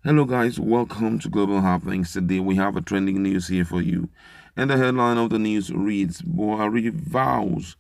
Hello, guys. Welcome to Global Happenings. Today we have a trending news here for you. And the headline of the news reads Buhari vows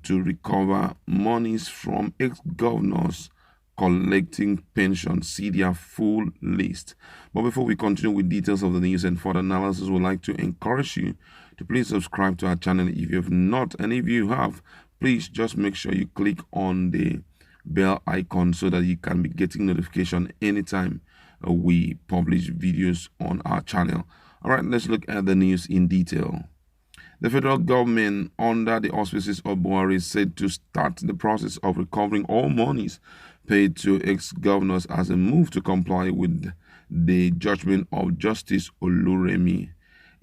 to recover monies from ex governors collecting pension. See their full list. But before we continue with details of the news and further analysis, we'd like to encourage you to please subscribe to our channel if you have not. And if you have, please just make sure you click on the bell icon so that you can be getting notification anytime we publish videos on our channel. All right, let's look at the news in detail. The federal government, under the auspices of Buhari, said to start the process of recovering all monies paid to ex-governors as a move to comply with the judgment of Justice Oluremi.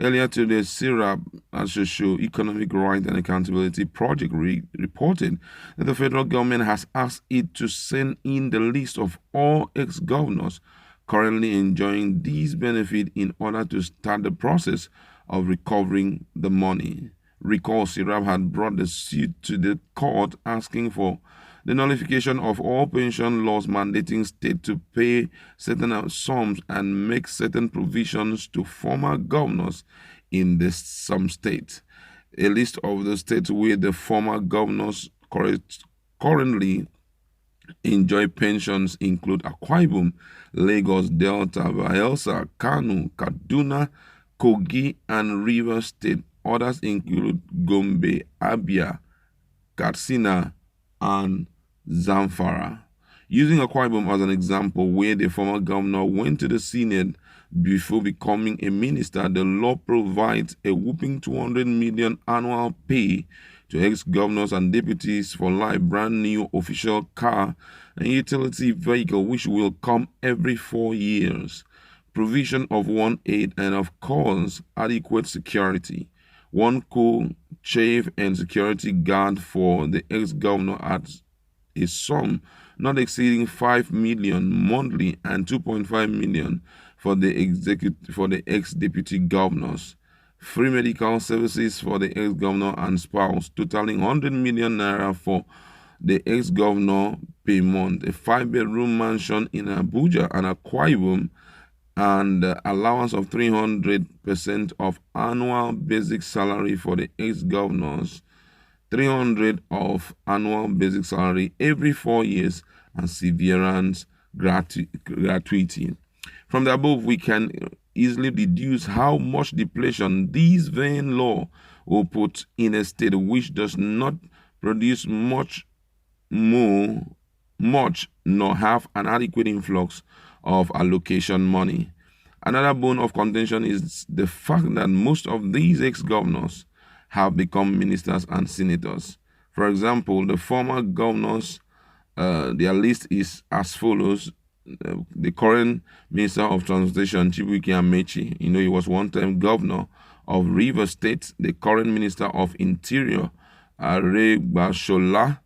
Earlier today, SIRAP, Social Economic Right and Accountability Project, reported that the federal government has asked it to send in the list of all ex-governors currently enjoying these benefits in order to start the process of recovering the money. Recall SIRAP had brought the suit to the court asking for the nullification of all pension laws mandating states to pay certain sums and make certain provisions to former governors in some states. A list of the states where the former governors currently enjoy pensions include Akwa Ibom, Lagos, Delta, Bayelsa, Kano, Kaduna, Kogi, and Rivers State. Others include Gombe, Abia, Katsina, and Zamfara. Using Akwa Ibom as an example, where the former governor went to the Senate before becoming a minister, the law provides a whopping 200 million annual pay to ex-governors and deputies for life, brand new official car and utility vehicle, which will come every 4 years, provision of 1 aid, and of course, adequate security. One co-chief and security guard for the ex-governor at a sum not exceeding 5 million monthly and 2.5 million for the ex-deputy governors. Free medical services for the ex-governor and spouse, totaling 100 million naira for the ex-governor per month. A 5-bedroom mansion in Abuja and Akwa Ibom, and allowance of 300% of annual basic salary for the ex-governors, 300 of annual basic salary every 4 years, and severance gratuity. From the above, we can easily deduce how much depletion this vain law will put in a state which does not produce much nor have an adequate influx of allocation money. Another bone of contention is the fact that most of these ex-governors have become ministers and senators. For example, the former governors, their list is as follows. The current Minister of Transportation, Chibuike Amechi, he was one-time governor of Rivers State. The current Minister of Interior, Aregbesola,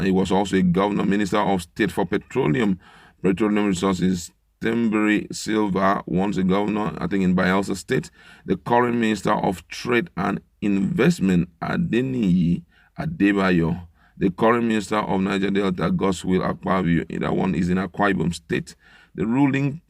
he was also a governor, Minister of State for Petroleum Resources, Tembere Silva, once a governor, I think in Bayelsa State. The current Minister of Trade and Investment, Adeniyi Adebayo. The current Minister of Niger Delta, Godswill Akpabio, that one is in Akwa Ibom State. The ruling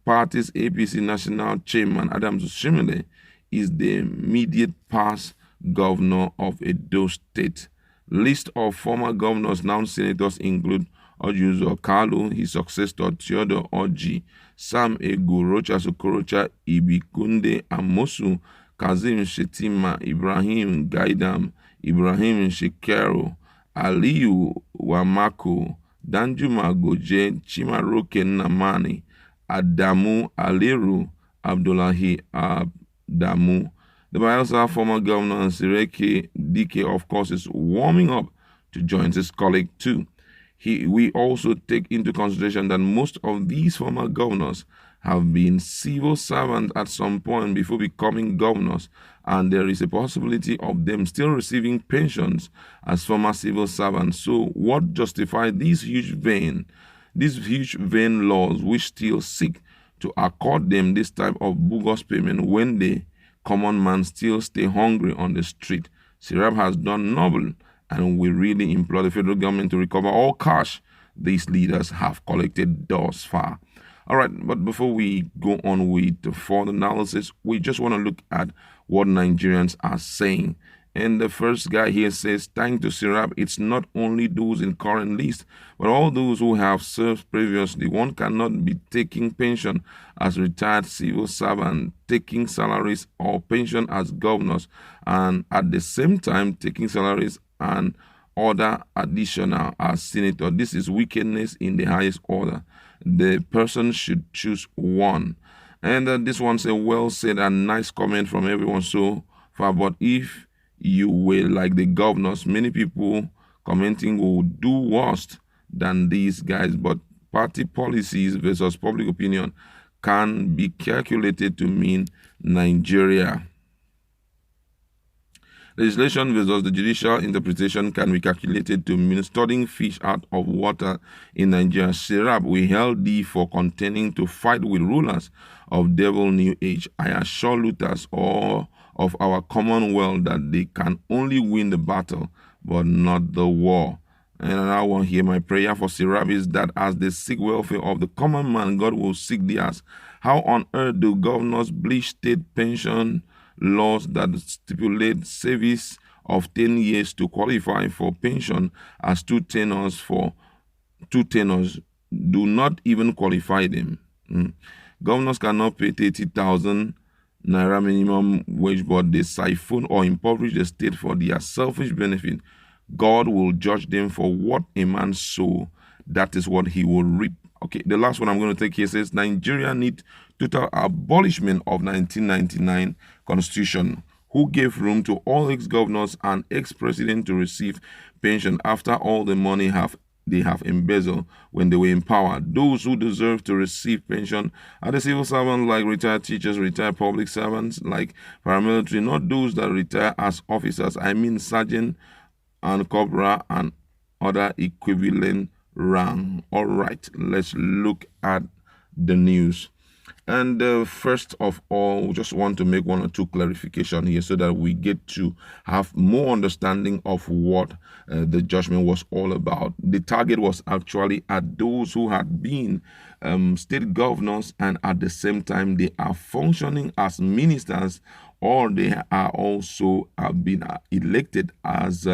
party's APC National Chairman, Adams Oshimele, is the immediate past governor of Edo State. List of former governors, now senators, include Ojuzo Kalu, his successor Theodore Oji, Sam Egu, Rocha Sokorocha, Ibikunde Amosu, Kazim Shetima, Ibrahim Gaidam, Ibrahim Shekero, Aliyu Wamako, Danjuma Goje, Chimaroke Namani, Adamu Aliru, Abdullahi Adamu. The Bayelsa former governor Sireke Dike, of course, is warming up to join his colleague too. We also take into consideration that most of these former governors have been civil servants at some point before becoming governors, and there is a possibility of them still receiving pensions as former civil servants. So what justifies these huge vain laws which still seek to accord them this type of bogus payment when the common man still stay hungry on the street? SIRAP has done noble, and we really implore the federal government to recover all cash these leaders have collected thus far. All right, but before we go on with the further analysis, we just want to look at what Nigerians are saying. And the first guy here says, thanks to Sirab, it's not only those in current list, but all those who have served previously. One cannot be taking pension as retired civil servant, taking salaries or pension as governors, and at the same time taking salaries and order additional as senator. This is wickedness in the highest order. The person should choose one. And this one's a well said and nice comment from everyone so far. But if you were like the governors, many people commenting will do worse than these guys. But party policies versus public opinion can be calculated to mean Nigeria. Legislation versus the judicial interpretation can be calculated to mean studying fish out of water in Nigeria. Serap, we held thee for contending to fight with rulers of devil new age. I assure looters or of our commonwealth that they can only win the battle, but not the war. And I want here my prayer for Serap is that as they seek welfare of the common man, God will seek theirs. How on earth do governors bleach state pension laws that stipulate service of 10 years to qualify for pension as two tenors do not even qualify them. Governors cannot pay 30,000 naira minimum wage, but they siphon or impoverish the state for their selfish benefit. God will judge them for what a man sow, that is what he will reap. Okay, the last one I'm going to take here says Nigeria need total abolishment of 1999 constitution, who gave room to all ex-governors and ex-presidents to receive pension after all the money they have embezzled when they were in power. Those who deserve to receive pension are the civil servants like retired teachers, retired public servants like paramilitary, not those that retire as officers. I mean sergeant and corporal and other equivalent rank. All right, let's look at the news. And first of all, we just want to make one or two clarification here so that we get to have more understanding of what the judgment was all about. The target was actually at those who had been state governors and at the same time they are functioning as ministers, or they are also been elected as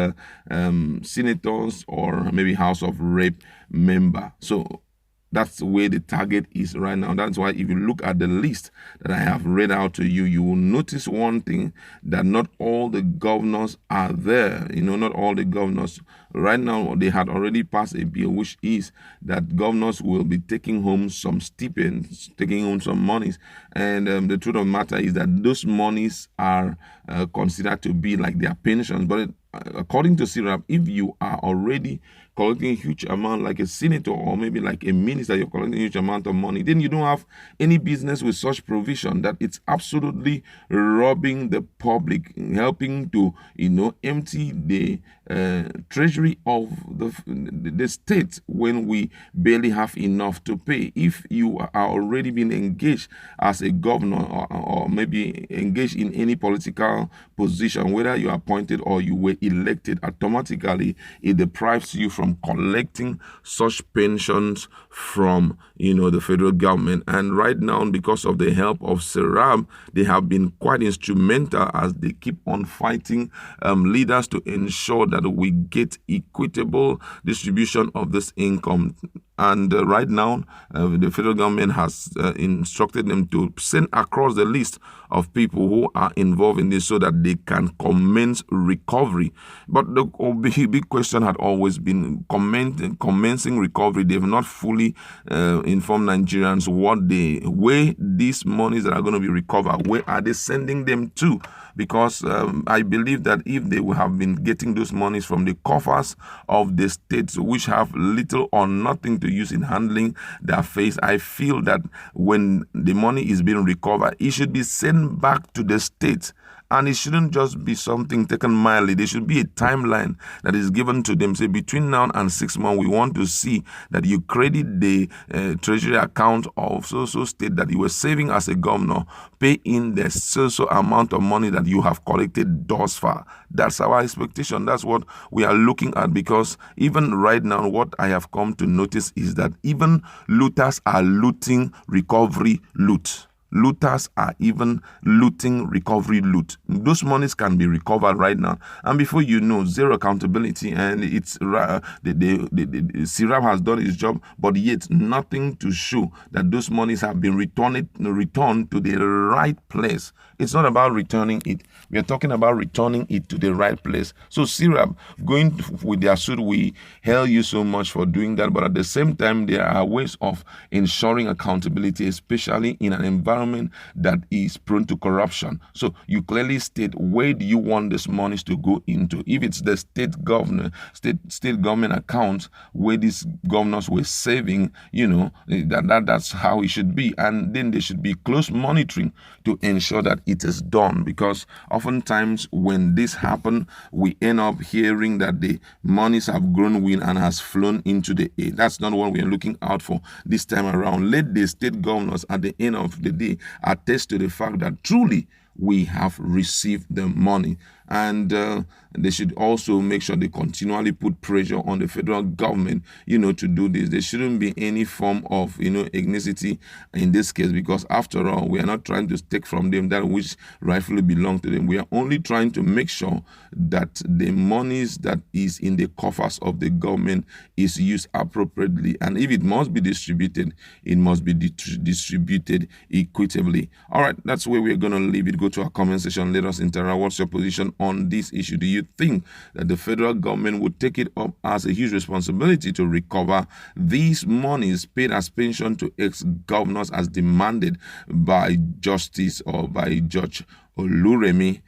senators or maybe House of Rep member. So that's where the target is right now. That's why if you look at the list that I have read out to you, you will notice one thing, that not all the governors are there. Not all the governors. Right now, they had already passed a bill, which is that governors will be taking home some stipends, taking home some monies. And the truth of the matter is that those monies are considered to be like their pensions. But according to CIRAP, if you are already collecting a huge amount like a senator or maybe like a minister, you're collecting a huge amount of money, then you don't have any business with such provision, that it's absolutely robbing the public, helping to, empty the treasury of the state when we barely have enough to pay. If you are already been engaged as a governor or maybe engaged in any political position, whether you are appointed or you were elected, automatically it deprives you from collecting such pensions from the federal government. And right now, because of the help of Serap, they have been quite instrumental as they keep on fighting leaders to ensure that we get equitable distribution of this income. And right now, the federal government has instructed them to send across the list of people who are involved in this so that they can commence recovery. But the big question had always been commencing recovery. They've not fully informed Nigerians where these monies that are going to be recovered, where are they sending them to? Because I believe that if they would have been getting those monies from the coffers of the states, which have little or nothing to use in handling their affairs, I feel that when the money is being recovered, it should be sent back to the states And it shouldn't just be something taken mildly. There should be a timeline that is given to them. Say between now and 6 months, we want to see that you credit the treasury account of so state that you were saving as a governor, pay in the so amount of money that you have collected thus far. That's our expectation. That's what we are looking at, because even right now, what I have come to notice is that even looters are looting recovery loot. Looters are even looting recovery loot. Those monies can be recovered right now, and before you know, zero accountability, and it's the Syrup has done its job, but yet nothing to show that those monies have been returned to the right place. It's not about returning it. We are talking about returning it to the right place. So Syrup, going with their suit, we hail you so much for doing that, but at the same time, there are ways of ensuring accountability, especially in an environment that is prone to corruption. So you clearly state, where do you want these monies to go into? If it's the state government accounts where these governors were saving, that's how it should be. And then there should be close monitoring to ensure that it is done, because oftentimes when this happens, we end up hearing that the monies have grown wind and has flown into the air. That's not what we are looking out for this time around. Let the state governors at the end of the day attest to the fact that truly we have received the money. And they should also make sure they continually put pressure on the federal government, to do this. There shouldn't be any form of, ethnicity in this case, because after all, we are not trying to take from them that which rightfully belong to them. We are only trying to make sure that the monies that is in the coffers of the government is used appropriately. And if it must be distributed, it must be distributed equitably. All right, that's where we're going to leave it. Go to our comment section. Let us interact. What's your position on this issue? Do you think that the federal government would take it up as a huge responsibility to recover these monies paid as pension to ex-governors as demanded by Justice or by Judge Oluremi